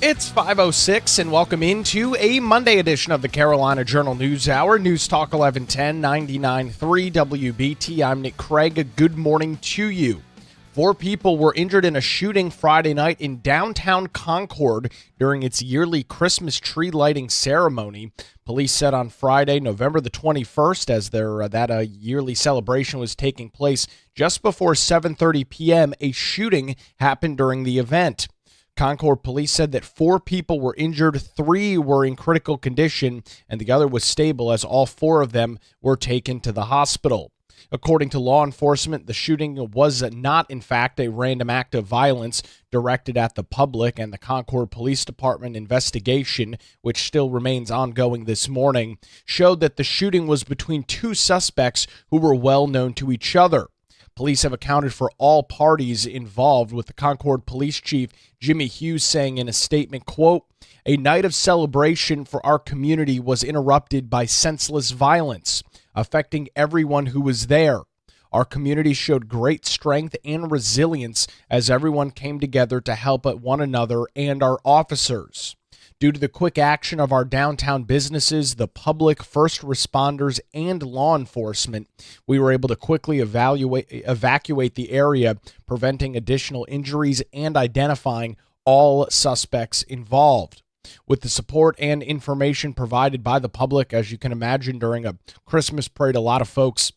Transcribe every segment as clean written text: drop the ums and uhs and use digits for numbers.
It's 5:06 and welcome into a Monday edition of the Carolina Journal News Hour. News Talk 1110 99.3 WBT. I'm Nick Craig. Good morning to you. 4 people were injured in a shooting Friday night in downtown Concord during its yearly Christmas tree lighting ceremony. Police said on Friday, November the 21st, as that yearly celebration was taking place just before 7:30 p.m., a shooting happened during the event. Concord police said that 4 people were injured, 3 were in critical condition, and the other was stable as all 4 of them were taken to the hospital. According to law enforcement, the shooting was not, in fact, a random act of violence directed at the public, and the Concord Police Department investigation, which still remains ongoing this morning, showed that the shooting was between 2 suspects who were well known to each other. Police have accounted for all parties involved, with the Concord Police Chief Jimmy Hughes saying in a statement, quote, "A night of celebration for our community was interrupted by senseless violence, affecting everyone who was there. Our community showed great strength and resilience as everyone came together to help one another and our officers. Due to the quick action of our downtown businesses, the public, first responders, and law enforcement, we were able to quickly evacuate the area, preventing additional injuries and identifying all suspects involved." With the support and information provided by the public, as you can imagine, during a Christmas parade, a lot of folks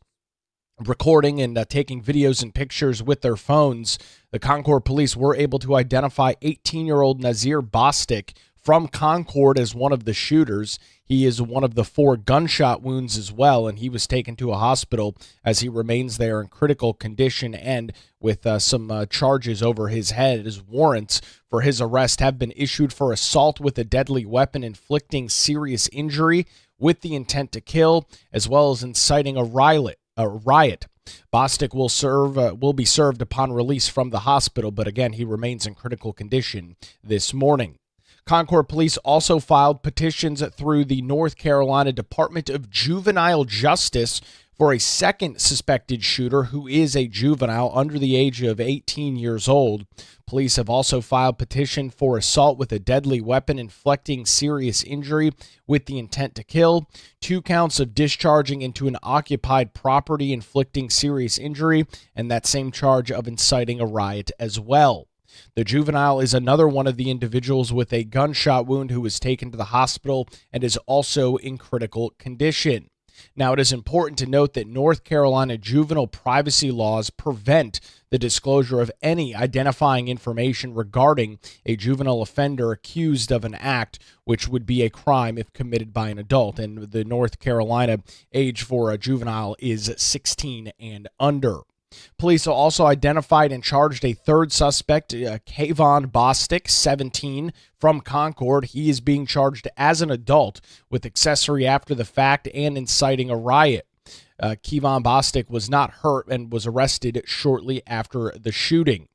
recording and taking videos and pictures with their phones, the Concord police were able to identify 18-year-old Nazir Bostic from Concord as one of the shooters. He is one of the 4 gunshot wounds as well, and he was taken to a hospital as he remains there in critical condition and with some charges over his head. As warrants for his arrest have been issued for assault with a deadly weapon, inflicting serious injury with the intent to kill, as well as inciting a riot. Bostic will be served upon release from the hospital, but again, he remains in critical condition this morning. Concord police also filed petitions through the North Carolina Department of Juvenile Justice for a second suspected shooter who is a juvenile under the age of 18 years old. Police have also filed petition for assault with a deadly weapon inflicting serious injury with the intent to kill, 2 counts of discharging into an occupied property inflicting serious injury, and that same charge of inciting a riot as well. The juvenile is another one of the individuals with a gunshot wound who was taken to the hospital and is also in critical condition. Now, it is important to note that North Carolina juvenile privacy laws prevent the disclosure of any identifying information regarding a juvenile offender accused of an act which would be a crime if committed by an adult, and the North Carolina age for a juvenile is 16 and under. Police also identified and charged a 3rd suspect, Kayvon Bostic, 17, from Concord. He is being charged as an adult with accessory after the fact and inciting a riot. Kayvon Bostic was not hurt and was arrested shortly after the shooting.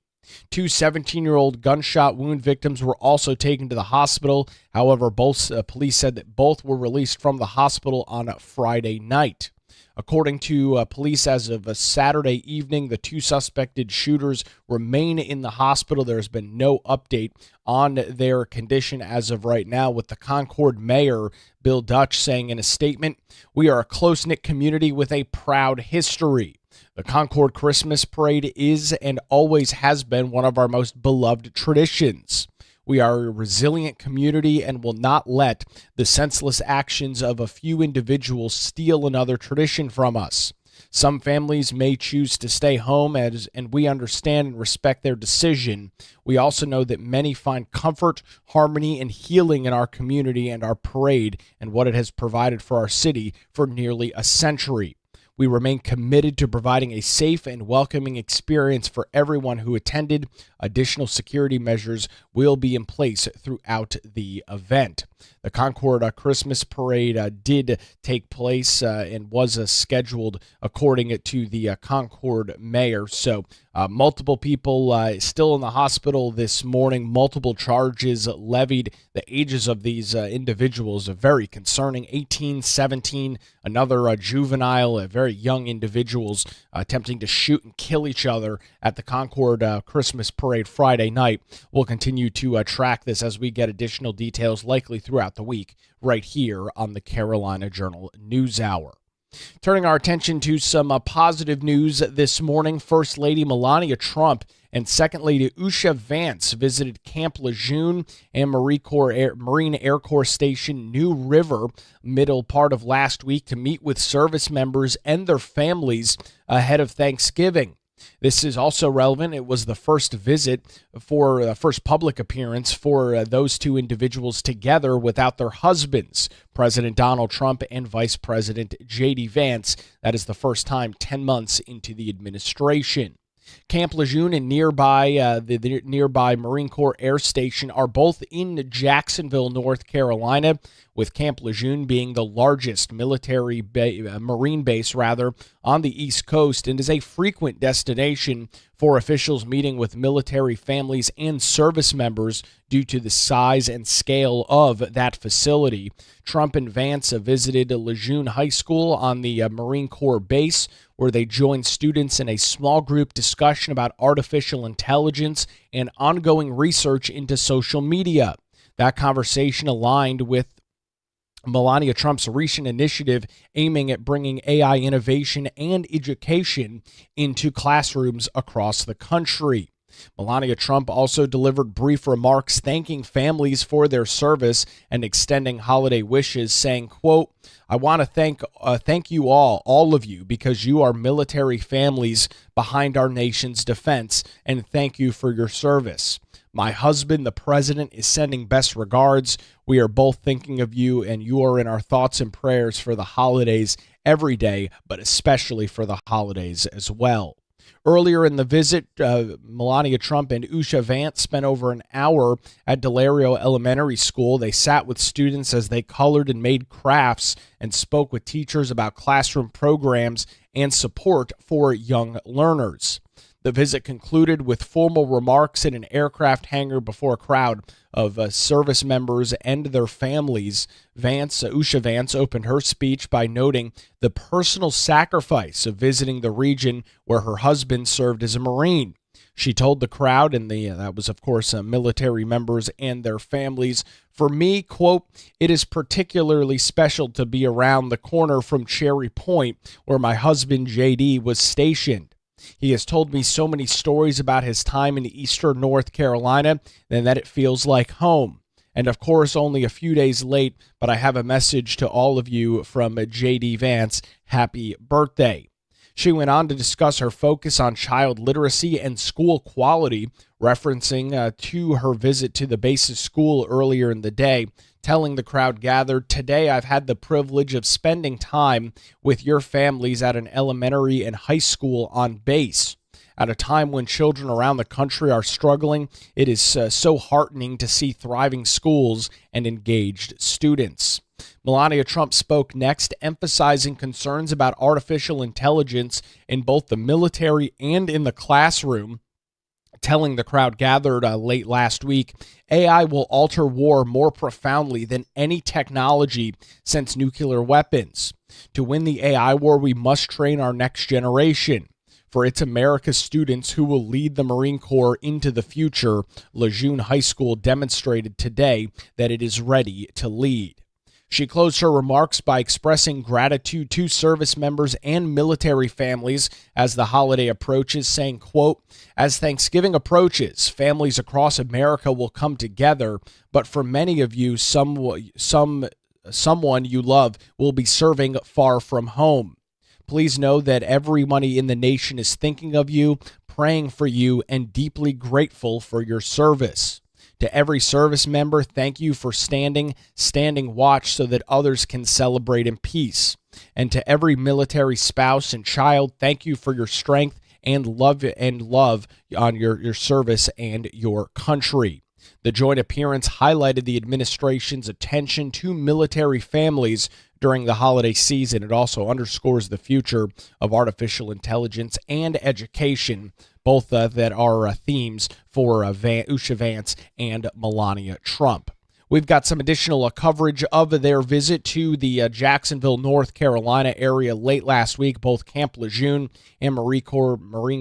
2 17-year-old gunshot wound victims were also taken to the hospital. However, both police said that both were released from the hospital on Friday night. According to police, as of Saturday evening, the 2 suspected shooters remain in the hospital. There has been no update on their condition as of right now, with the Concord mayor, Bill Dutch, saying in a statement, "We are a close-knit community with a proud history. The Concord Christmas Parade is and always has been one of our most beloved traditions. We are a resilient community and will not let the senseless actions of a few individuals steal another tradition from us. Some families may choose to stay home, and we understand and respect their decision. We also know that many find comfort, harmony, and healing in our community and our parade and what it has provided for our city for nearly a century. We remain committed to providing a safe and welcoming experience for everyone who attended. Additional security measures will be in place throughout the event." The Concord Christmas Parade did take place and was scheduled according to the Concord mayor. So multiple people still in the hospital this morning, multiple charges levied. The ages of these individuals are very concerning. 18, 17, another juvenile, very young individuals attempting to shoot and kill each other at the Concord Christmas Parade parade Friday night. We'll continue to track this as we get additional details, likely throughout the week, right here on the Carolina Journal News Hour. Turning our attention to some positive news this morning, First Lady Melania Trump and Second Lady Usha Vance visited Camp Lejeune and Marine Air Corps Station New River middle part of last week to meet with service members and their families ahead of Thanksgiving. This is also relevant. It was the first visit for the first public appearance for those two individuals together without their husbands, President Donald Trump and Vice President J.D. Vance. That is the first time 10 months into the administration. Camp Lejeune and the nearby Marine Corps Air Station are both in Jacksonville, North Carolina, with Camp Lejeune being the largest marine base on the East Coast, and is a frequent destination for officials meeting with military families and service members due to the size and scale of that facility. Trump and Vance visited Lejeune High School on the Marine Corps base, where they joined students in a small group discussion about artificial intelligence and ongoing research into social media. That conversation aligned with Melania Trump's recent initiative aiming at bringing AI innovation and education into classrooms across the country. Melania Trump also delivered brief remarks thanking families for their service and extending holiday wishes, saying, quote, "I want to thank you all of you, because you are military families behind our nation's defense, and thank you for your service. My husband, the president, is sending best regards. We are both thinking of you, and you are in our thoughts and prayers for the holidays every day, but especially for the holidays as well." Earlier in the visit, Melania Trump and Usha Vance spent over an hour at Delario Elementary School. They sat with students as they colored and made crafts and spoke with teachers about classroom programs and support for young learners. The visit concluded with formal remarks in an aircraft hangar before a crowd of service members and their families. Usha Vance opened her speech by noting the personal sacrifice of visiting the region where her husband served as a Marine. She told the crowd, and that was, of course, military members and their families, "For me, quote, it is particularly special to be around the corner from Cherry Point, where my husband, J.D., was stationed. He has told me so many stories about his time in eastern North Carolina and that it feels like home. And of course, only a few days late, but I have a message to all of you from J.D. Vance. Happy birthday." She went on to discuss her focus on child literacy and school quality, referencing to her visit to the base's school earlier in the day, telling the crowd gathered, "Today I've had the privilege of spending time with your families at an elementary and high school on base. At a time when children around the country are struggling, it is so heartening to see thriving schools and engaged students." Melania Trump spoke next, emphasizing concerns about artificial intelligence in both the military and in the classroom, telling the crowd gathered late last week, "AI will alter war more profoundly than any technology since nuclear weapons. To win the AI war, we must train our next generation. For it's America's students who will lead the Marine Corps into the future." Lejeune High School demonstrated today that it is ready to lead. She closed her remarks by expressing gratitude to service members and military families as the holiday approaches, saying, quote, "As Thanksgiving approaches, families across America will come together, but for many of you, someone you love will be serving far from home. Please know that everybody in the nation is thinking of you, praying for you, and deeply grateful for your service. To every service member, thank you for standing watch so that others can celebrate in peace. And to every military spouse and child, thank you for your strength and love on your service and your country." The joint appearance highlighted the administration's attention to military families during the holiday season. It also underscores the future of artificial intelligence and education, both that are themes for Usha Vance and Melania Trump. We've got some additional coverage of their visit to the Jacksonville, North Carolina area late last week. Both Camp Lejeune and Marine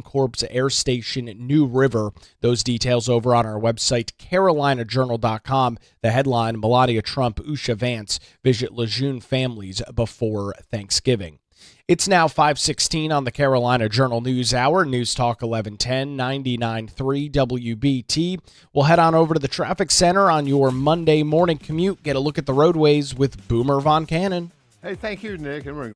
Corps Air Station New River. Those details over on our website, carolinajournal.com. The headline, Melania, Trump, Usha, Vance visit Lejeune families before Thanksgiving. It's now 5:16 on the Carolina Journal News Hour. News Talk 1110, 99.3 WBT. We'll head on over to the traffic center on your Monday morning commute. Get a look at the roadways with Boomer Von Cannon. Hey, thank you, Nick. And we're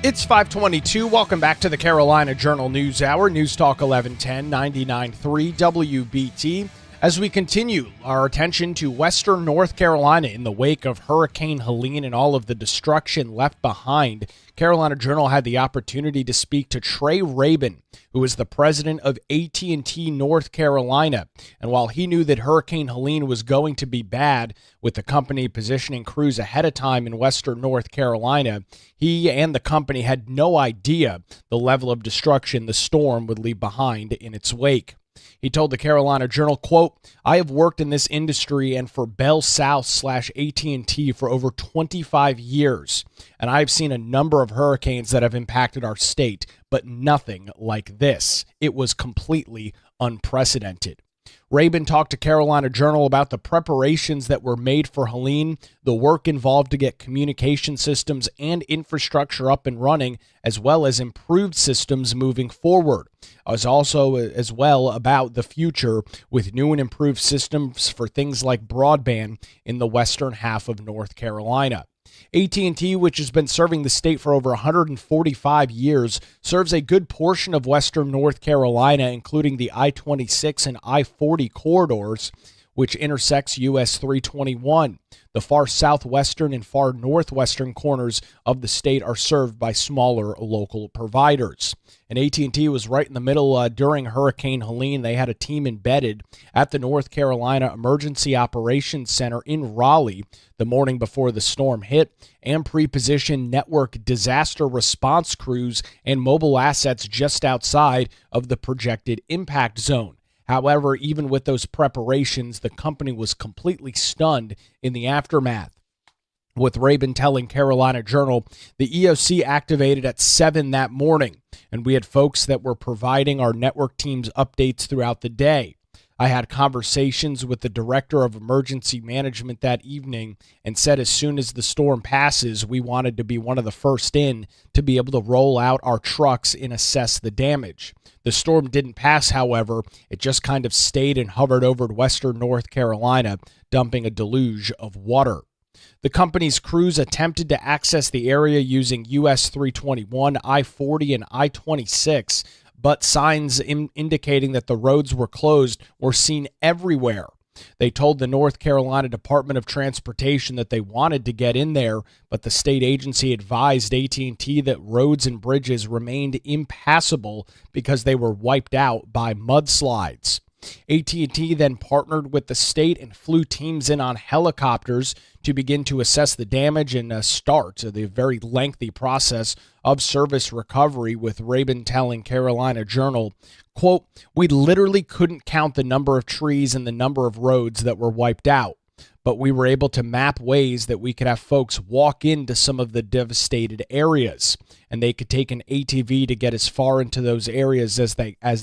It's 522. Welcome back to the Carolina Journal News Hour. News Talk 1110, 99.3 WBT. As we continue our attention to western North Carolina in the wake of Hurricane Helene and all of the destruction left behind, Carolina Journal had the opportunity to speak to Trey Rabin, who is the president of AT&T North Carolina. And while he knew that Hurricane Helene was going to be bad, with the company positioning crews ahead of time in western North Carolina, he and the company had no idea the level of destruction the storm would leave behind in its wake. He told the Carolina Journal, quote, "I have worked in this industry and for Bell South / AT&T for over 25 years, and I've seen a number of hurricanes that have impacted our state, but nothing like this. It was completely unprecedented." Rabin talked to Carolina Journal about the preparations that were made for Helene, the work involved to get communication systems and infrastructure up and running, as well as improved systems moving forward. As well about the future with new and improved systems for things like broadband in the western half of North Carolina. AT&T, which has been serving the state for over 145 years, serves a good portion of western North Carolina, including the I-26 and I-40 corridors, which intersects US 321. The far southwestern and far northwestern corners of the state are served by smaller local providers. And AT&T was right in the middle during Hurricane Helene. They had a team embedded at the North Carolina Emergency Operations Center in Raleigh the morning before the storm hit, and pre-positioned network disaster response crews and mobile assets just outside of the projected impact zone. However, even with those preparations, the company was completely stunned in the aftermath. With Rabin telling Carolina Journal, the EOC activated at 7 that morning, and we had folks that were providing our network teams updates throughout the day. I had conversations with the director of emergency management that evening and said as soon as the storm passes, we wanted to be one of the first in to be able to roll out our trucks and assess the damage. The storm didn't pass, however. It just kind of stayed and hovered over western North Carolina, dumping a deluge of water. The company's crews attempted to access the area using US 321, I-40, and I-26, but signs indicating that the roads were closed were seen everywhere. They told the North Carolina Department of Transportation that they wanted to get in there, but the state agency advised AT&T that roads and bridges remained impassable because they were wiped out by mudslides. AT&T then partnered with the state and flew teams in on helicopters to begin to assess the damage and start the very lengthy process of service recovery, with Rabin telling Carolina Journal, quote, "We literally couldn't count the number of trees and the number of roads that were wiped out, but we were able to map ways that we could have folks walk into some of the devastated areas, and they could take an ATV to get as far into those areas as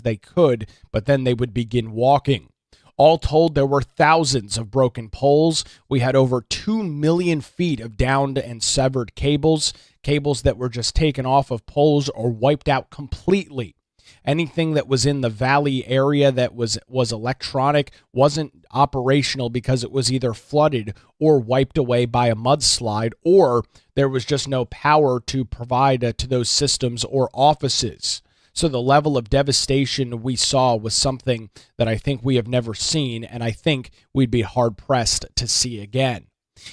they could, but then they would begin walking. All told, there were thousands of broken poles. We had over 2 million feet of downed and severed cables that were just taken off of poles or wiped out completely. Anything that was in the valley area that was electronic wasn't operational because it was either flooded or wiped away by a mudslide, or there was just no power to provide to those systems or offices. So the level of devastation we saw was something that I think we have never seen, and I think we'd be hard-pressed to see again."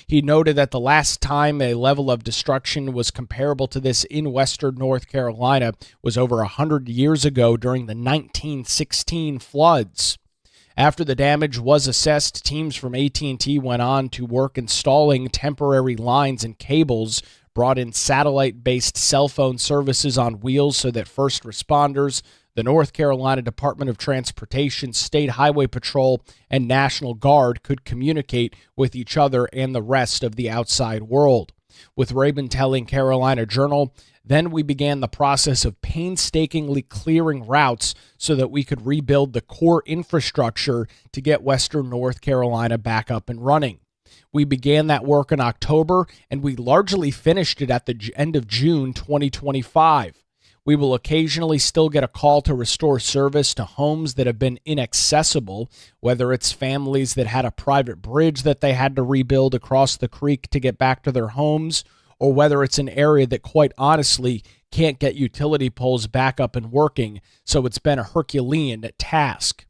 He noted that the last time a level of destruction was comparable to this in western North Carolina was over 100 years ago during the 1916 floods. After the damage was assessed, teams from AT&T went on to work installing temporary lines and cables, brought in satellite-based cell phone services on wheels so that first responders, the North Carolina Department of Transportation, State Highway Patrol, and National Guard could communicate with each other and the rest of the outside world. With Rabin telling Carolina Journal, then we began the process of painstakingly clearing routes so that we could rebuild the core infrastructure to get western North Carolina back up and running. We began that work in October, and we largely finished it at the end of June 2025. We will occasionally still get a call to restore service to homes that have been inaccessible, whether it's families that had a private bridge that they had to rebuild across the creek to get back to their homes, or whether it's an area that quite honestly can't get utility poles back up and working, so it's been a Herculean task.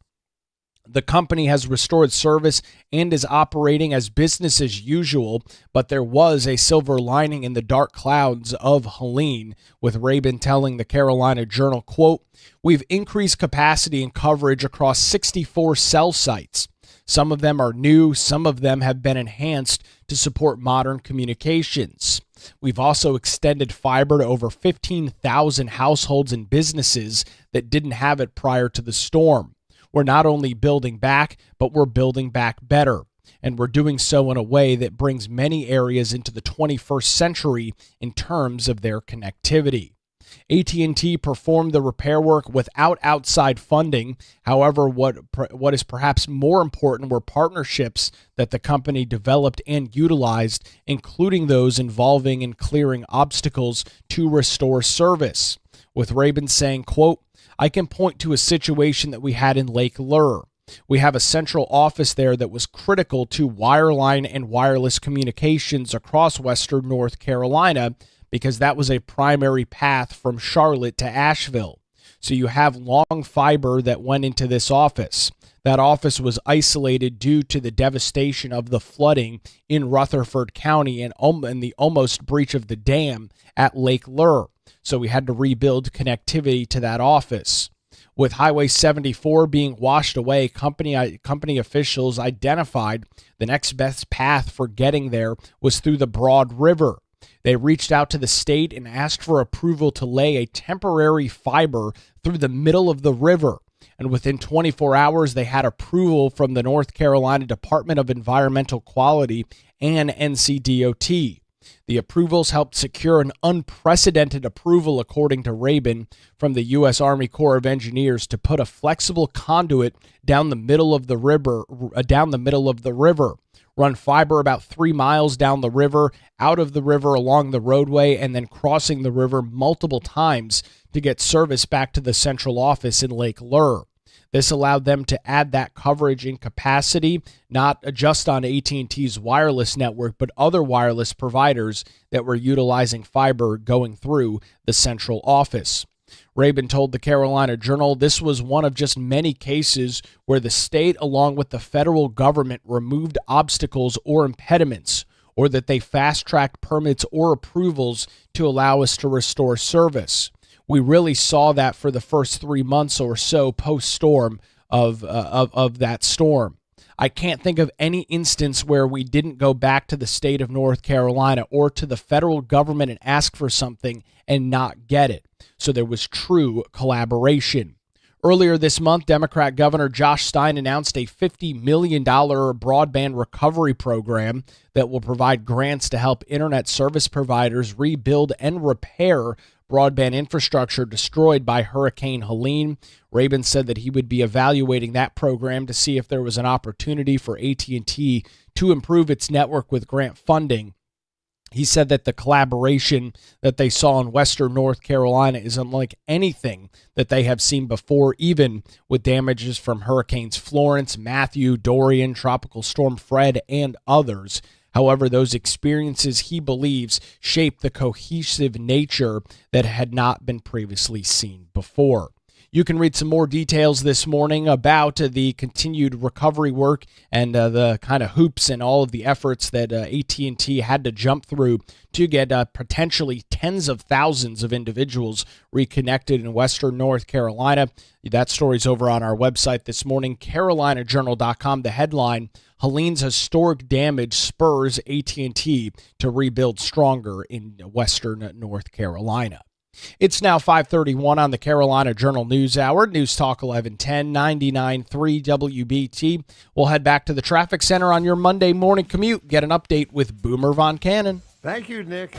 The company has restored service and is operating as business as usual, but there was a silver lining in the dark clouds of Helene, with Rabin telling the Carolina Journal, quote, "We've increased capacity and coverage across 64 cell sites. Some of them are new, some of them have been enhanced to support modern communications. We've also extended fiber to over 15,000 households and businesses that didn't have it prior to the storm. We're not only building back, but we're building back better. And we're doing so in a way that brings many areas into the 21st century in terms of their connectivity." AT&T performed the repair work without outside funding. However, what is perhaps more important were partnerships that the company developed and utilized, including those involving in clearing obstacles to restore service. With Rabin saying, quote, "I can point to a situation that we had in Lake Lure. We have a central office there that was critical to wireline and wireless communications across western North Carolina because that was a primary path from Charlotte to Asheville. So you have long fiber that went into this office. That office was isolated due to the devastation of the flooding in Rutherford County and the almost breach of the dam at Lake Lure. So we had to rebuild connectivity to that office. With Highway 74 being washed away, company officials identified the next best path for getting there was through the Broad River. They reached out to the state and asked for approval to lay a temporary fiber through the middle of the river. And within 24 hours, they had approval from the North Carolina Department of Environmental Quality and NCDOT. The approvals helped secure an unprecedented approval, according to Rabin, from the U.S. Army Corps of Engineers to put a flexible conduit down the middle of the river, run fiber about 3 miles down the river, out of the river along the roadway, and then crossing the river multiple times to get service back to the central office in Lake Lure. This allowed them to add that coverage and capacity, not just on AT&T's wireless network, but other wireless providers that were utilizing fiber going through the central office. Rabin told the Carolina Journal this was one of just many cases where the state, along with the federal government, removed obstacles or impediments, or that they fast-tracked permits or approvals to allow us to restore service. We really saw that for the first 3 months or so post-storm of that storm. I can't think of any instance where we didn't go back to the state of North Carolina or to the federal government and ask for something and not get it. So there was true collaboration. Earlier this month, Democrat Governor Josh Stein announced a $50 million broadband recovery program that will provide grants to help internet service providers rebuild and repair broadband infrastructure destroyed by Hurricane Helene. Rabin said that he would be evaluating that program to see if there was an opportunity for AT&T to improve its network with grant funding. He said that the collaboration that they saw in western North Carolina is unlike anything that they have seen before, even with damages from Hurricanes Florence, Matthew, Dorian, Tropical Storm Fred, and others. However, those experiences, he believes, shaped the cohesive nature that had not been previously seen before. You can read some more details this morning about the continued recovery work and the kind of hoops and all of the efforts that AT&T had to jump through to get potentially tens of thousands of individuals reconnected in western North Carolina. That story's over on our website this morning, carolinajournal.com. The headline, Helene's historic damage spurs AT&T to rebuild stronger in western North Carolina. It's now 5:31 on the Carolina Journal News Hour. News Talk 1110, 99.3 WBT. We'll head back to the traffic center on your Monday morning commute. Get an update with Boomer Von Cannon. Thank you, Nick.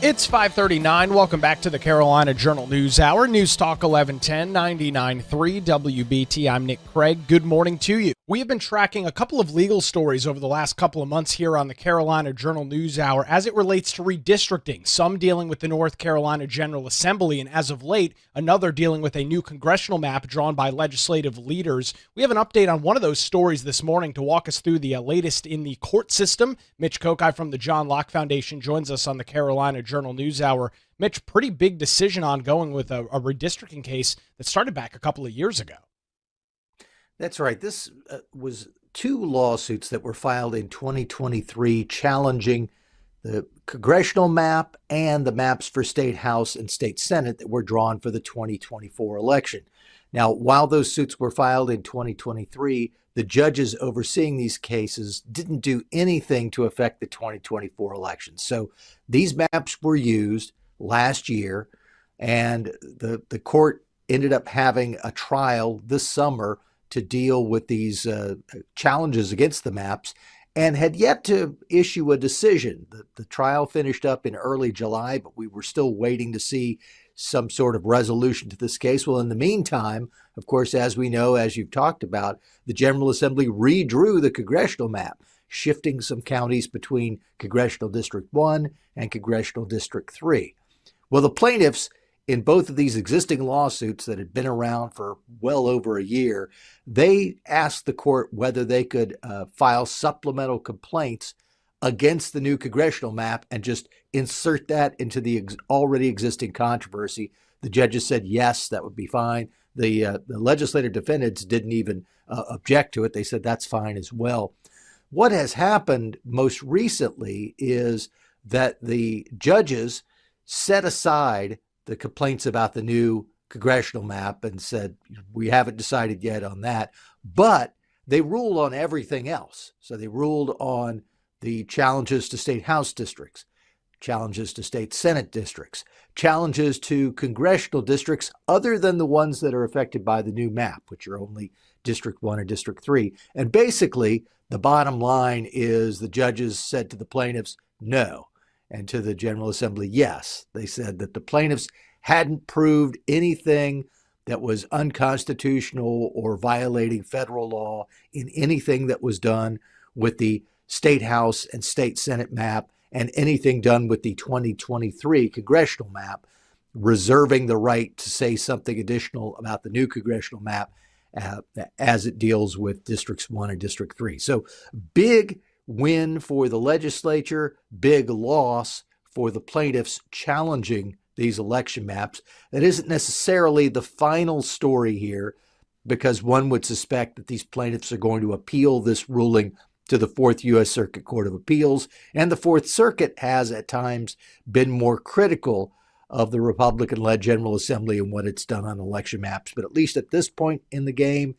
It's 5:39. Welcome back to the Carolina Journal News Hour. News Talk 1110 99.3 WBT. I'm Nick Craig. Good morning to you. We have been tracking a couple of legal stories over the last couple of months here on the Carolina Journal News Hour as it relates to redistricting, some dealing with the North Carolina General Assembly, and as of late, another dealing with a new congressional map drawn by legislative leaders. We have an update on one of those stories this morning to walk us through the latest in the court system. Mitch Kokai from the John Locke Foundation joins us on the Carolina Journal News Hour. Mitch, pretty big decision ongoing with a redistricting case that started back a couple of years ago. That's right. This was two lawsuits that were filed in 2023 challenging the congressional map and the maps for state house and state senate that were drawn for the 2024 election. Now, while those suits were filed in 2023, the judges overseeing these cases didn't do anything to affect the 2024 election. So these maps were used last year, and the court ended up having a trial this summer to deal with these challenges against the maps and had yet to issue a decision. The trial finished up in early July, but we were still waiting to see some sort of resolution to this case. Well, in the meantime, of course, as we know, as you've talked about, the General Assembly redrew the congressional map, shifting some counties between Congressional District 1 and Congressional District 3. Well, the plaintiffs in both of these existing lawsuits that had been around for well over a year, they asked the court whether they could file supplemental complaints against the new congressional map and just insert that into the already existing controversy. The judges said yes, that would be fine. The legislative defendants didn't even object to it. They said that's fine as well. What has happened most recently is that the judges set aside the complaints about the new congressional map and said, we haven't decided yet on that, but they ruled on everything else. So they ruled on the challenges to state house districts, challenges to state senate districts, challenges to congressional districts other than the ones that are affected by the new map, which are only District 1 or District 3. And basically, the bottom line is the judges said to the plaintiffs, no, and to the General Assembly, yes. They said that the plaintiffs hadn't proved anything that was unconstitutional or violating federal law in anything that was done with the state house and state senate map and anything done with the 2023 congressional map, reserving the right to say something additional about the new congressional map as it deals with Districts 1 and District 3. So big win for the legislature, big loss for the plaintiffs challenging these election maps. That isn't necessarily the final story here, because one would suspect that these plaintiffs are going to appeal this ruling to the Fourth U.S. Circuit Court of Appeals, and the Fourth Circuit has at times been more critical of the Republican-led General Assembly and what it's done on election maps. But at least at this point in the game,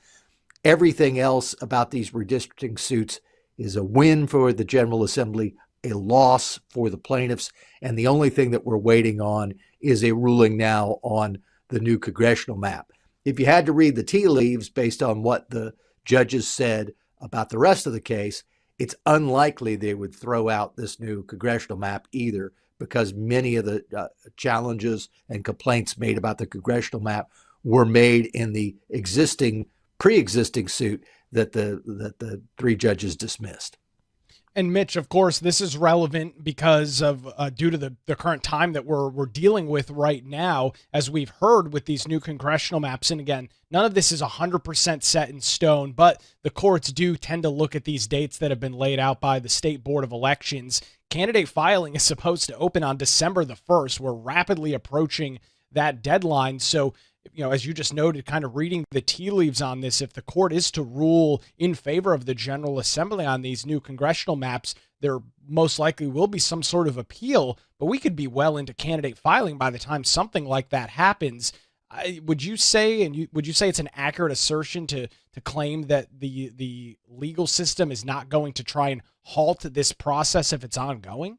everything else about these redistricting suits is a win for the General Assembly, a loss for the plaintiffs, and the only thing that we're waiting on is a ruling now on the new congressional map. If you had to read the tea leaves based on what the judges said about the rest of the case, it's unlikely they would throw out this new congressional map either, because many of the challenges and complaints made about the congressional map were made in the pre-existing suit that the three judges dismissed. And Mitch, of course, this is relevant because of due to the current time that we're dealing with right now, as we've heard with these new congressional maps. And again, none of this is 100% set in stone, but the courts do tend to look at these dates that have been laid out by the State Board of Elections. Candidate filing is supposed to open on December the 1st. We're rapidly approaching that deadline. So, as you just noted, kind of reading the tea leaves on this, if the court is to rule in favor of the General Assembly on these new congressional maps, there most likely will be some sort of appeal, but we could be well into candidate filing by the time something like that happens. Would you say it's an accurate assertion to claim that the legal system is not going to try and halt this process if it's ongoing?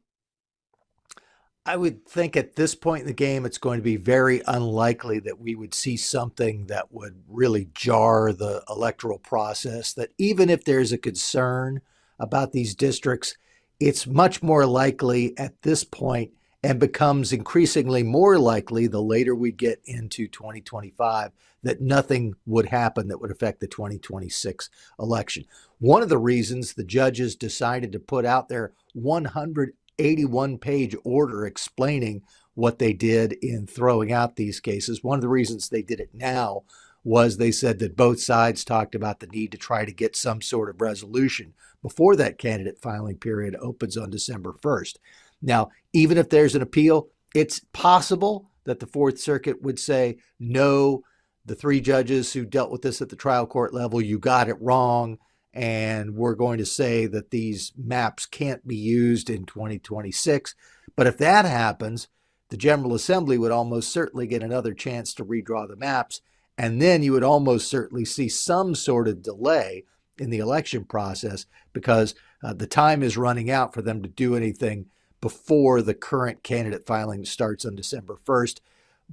I would think at this point in the game, it's going to be very unlikely that we would see something that would really jar the electoral process, that even if there's a concern about these districts, it's much more likely at this point and becomes increasingly more likely the later we get into 2025 that nothing would happen that would affect the 2026 election. One of the reasons the judges decided to put out their 181-page order explaining what they did in throwing out these cases, one of the reasons they did it now was they said that both sides talked about the need to try to get some sort of resolution before that candidate filing period opens on December 1st. Now, even if there's an appeal, it's possible that the Fourth Circuit would say, no, the three judges who dealt with this at the trial court level, you got it wrong, and we're going to say that these maps can't be used in 2026. But if that happens, the General Assembly would almost certainly get another chance to redraw the maps, and then you would almost certainly see some sort of delay in the election process because the time is running out for them to do anything before the current candidate filing starts on December 1st.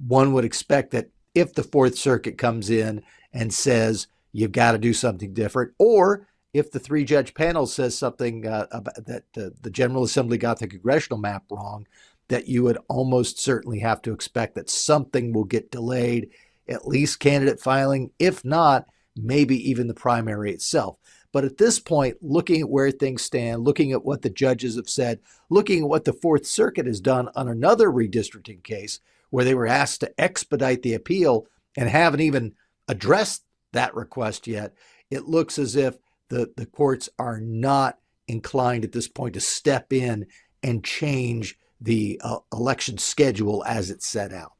One would expect that if the Fourth Circuit comes in and says you've got to do something different, or if the three-judge panel says something about that the General Assembly got the congressional map wrong, that you would almost certainly have to expect that something will get delayed, at least candidate filing, if not, maybe even the primary itself. But at this point, looking at where things stand, looking at what the judges have said, looking at what the Fourth Circuit has done on another redistricting case where they were asked to expedite the appeal and haven't even addressed that request yet, it looks as if the courts are not inclined at this point to step in and change the election schedule as it's set out.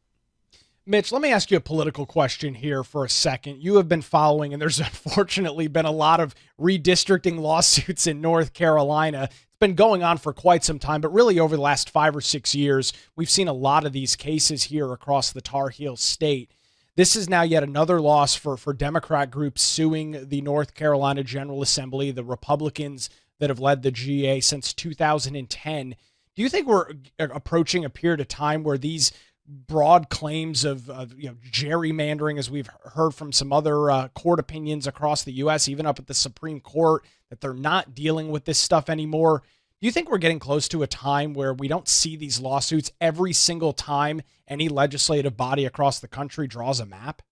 Mitch, let me ask you a political question here for a second. You have been following, and there's unfortunately been a lot of redistricting lawsuits in North Carolina. It's been going on for quite some time, but really over the last 5 or 6 years, we've seen a lot of these cases here across the Tar Heel state. This is now yet another loss for Democrat groups suing the North Carolina General Assembly, the Republicans that have led the GA since 2010. Do you think we're approaching a period of time where these broad claims of gerrymandering, as we've heard from some other court opinions across the U.S., even up at the Supreme Court, that they're not dealing with this stuff anymore? Do you think we're getting close to a time where we don't see these lawsuits every single time any legislative body across the country draws a map?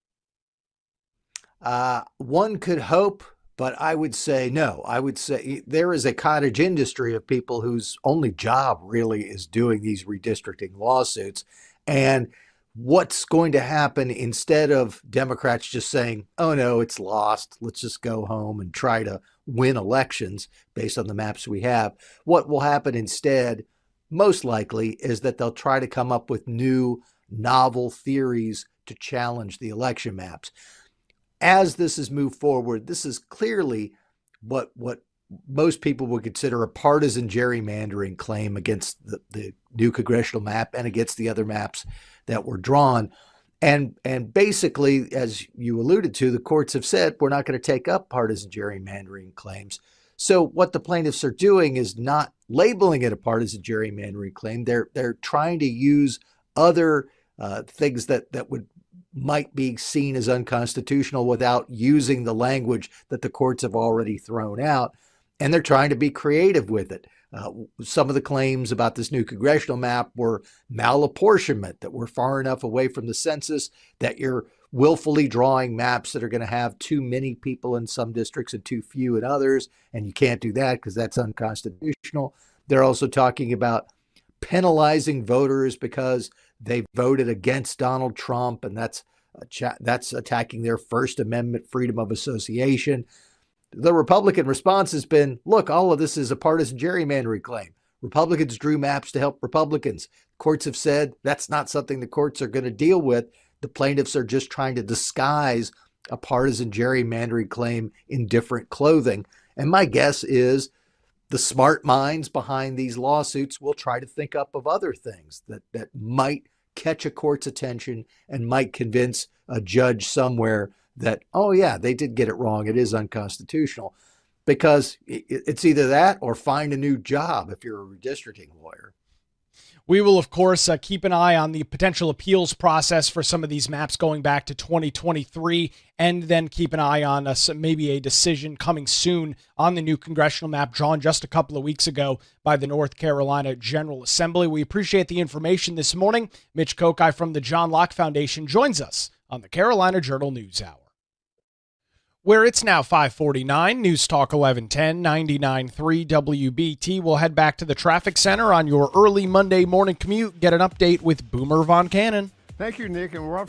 One could hope, but I would say no. I would say there is a cottage industry of people whose only job really is doing these redistricting lawsuits. And what's going to happen instead of Democrats just saying, oh, no, it's lost, let's just go home and try to win elections based on the maps we have. What will happen instead, most likely, is that they'll try to come up with new, novel theories to challenge the election maps. As this has moved forward, this is clearly what most people would consider a partisan gerrymandering claim against the new congressional map and against the other maps that were drawn. And basically, as you alluded to, the courts have said, we're not going to take up partisan gerrymandering claims. So what the plaintiffs are doing is not labeling it a partisan gerrymandering claim. They're trying to use other things that might be seen as unconstitutional without using the language that the courts have already thrown out. And they're trying to be creative with it. Some of the claims about this new congressional map were malapportionment, that we're far enough away from the census, that you're willfully drawing maps that are going to have too many people in some districts and too few in others. And you can't do that because that's unconstitutional. They're also talking about penalizing voters because they voted against Donald Trump, and that's attacking their First Amendment freedom of association. The Republican response has been, look, all of this is a partisan gerrymandering claim. Republicans drew maps to help Republicans. Courts have said that's not something the courts are going to deal with. The plaintiffs are just trying to disguise a partisan gerrymandering claim in different clothing. And my guess is the smart minds behind these lawsuits will try to think up of other things that might catch a court's attention and might convince a judge somewhere that, oh, yeah, they did get it wrong. It is unconstitutional. Because it's either that or find a new job if you're a redistricting lawyer. We will, of course, keep an eye on the potential appeals process for some of these maps going back to 2023, and then keep an eye on maybe a decision coming soon on the new congressional map drawn just a couple of weeks ago by the North Carolina General Assembly. We appreciate the information this morning. Mitch Kokai from the John Locke Foundation joins us on the Carolina Journal News Hour, where it's now 5:49, News Talk 1110, 99.3 WBT. We'll head back to the traffic center on your early Monday morning commute, get an update with Boomer Von Cannon. Thank you, Nick, and we're up.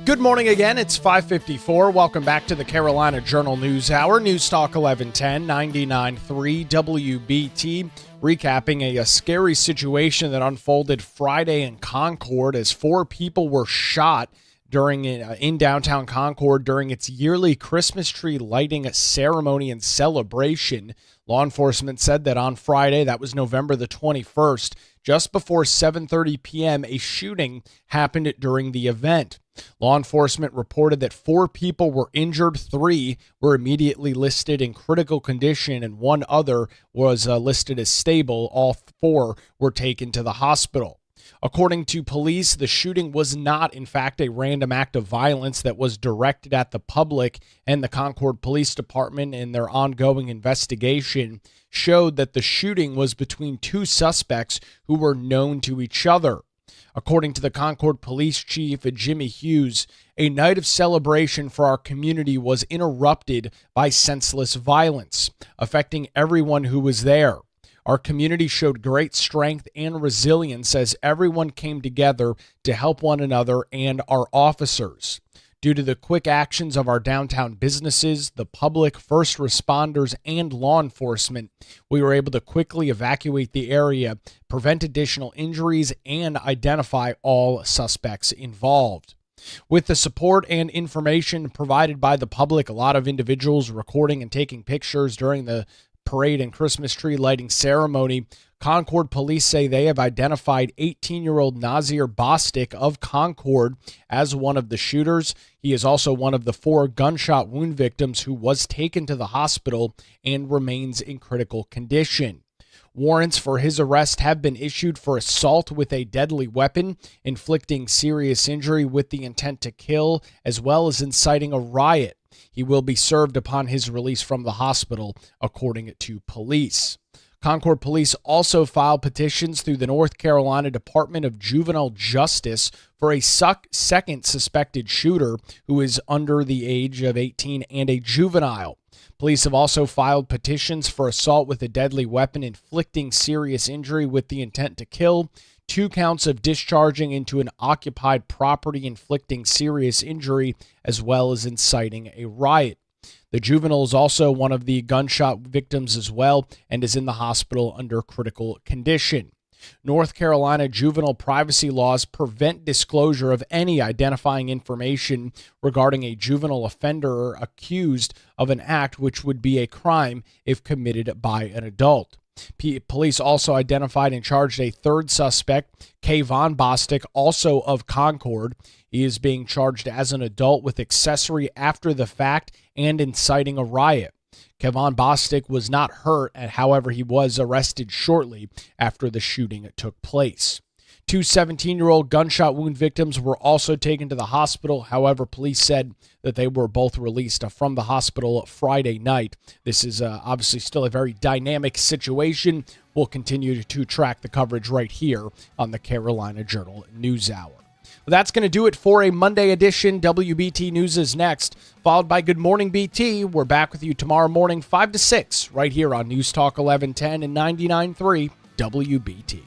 Good morning again. It's 5:54. Welcome back to the Carolina Journal News Hour. News Talk 1110, 99.3 WBT. Recapping a scary situation that unfolded Friday in Concord as 4 people were shot in downtown Concord during its yearly Christmas tree lighting ceremony and celebration. Law enforcement said that on Friday, that was November the 21st, just before 7:30 p.m., a shooting happened during the event. Law enforcement reported that 4 people were injured, 3 were immediately listed in critical condition, and 1 other was listed as stable. All 4 were taken to the hospital. According to police, the shooting was not, in fact, a random act of violence that was directed at the public, and the Concord Police Department, in their ongoing investigation, showed that the shooting was between 2 suspects who were known to each other. According to the Concord Police Chief, Jimmy Hughes, a night of celebration for our community was interrupted by senseless violence, affecting everyone who was there. Our community showed great strength and resilience as everyone came together to help one another and our officers. Due to the quick actions of our downtown businesses, the public, first responders, and law enforcement, we were able to quickly evacuate the area, prevent additional injuries, and identify all suspects involved. With the support and information provided by the public, a lot of individuals recording and taking pictures during the parade and Christmas tree lighting ceremony, Concord police say they have identified 18-year-old Nazir Bostic of Concord as one of the shooters. He is also one of the 4 gunshot wound victims who was taken to the hospital and remains in critical condition. Warrants for his arrest have been issued for assault with a deadly weapon, inflicting serious injury with the intent to kill, as well as inciting a riot. He will be served upon his release from the hospital, according to police. Concord police also filed petitions through the North Carolina Department of Juvenile Justice for a second suspected shooter who is under the age of 18 and a juvenile. Police have also filed petitions for assault with a deadly weapon, inflicting serious injury with the intent to kill, 2 counts of discharging into an occupied property, inflicting serious injury, as well as inciting a riot. The juvenile is also one of the gunshot victims as well and is in the hospital under critical condition. North Carolina juvenile privacy laws prevent disclosure of any identifying information regarding a juvenile offender accused of an act which would be a crime if committed by an adult. Police also identified and charged a 3rd suspect, Kayvon Bostic, also of Concord. He is being charged as an adult with accessory after the fact and inciting a riot. Kayvon Bostic was not hurt, however, he was arrested shortly after the shooting took place. 2 17-year-old gunshot wound victims were also taken to the hospital. However, police said that they were both released from the hospital Friday night. This is obviously still a very dynamic situation. We'll continue to track the coverage right here on the Carolina Journal News Hour. Well, that's going to do it for a Monday edition. WBT News is next, followed by Good Morning BT. We're back with you tomorrow morning, 5 to 6, right here on News Talk 1110 and 99.3 WBT.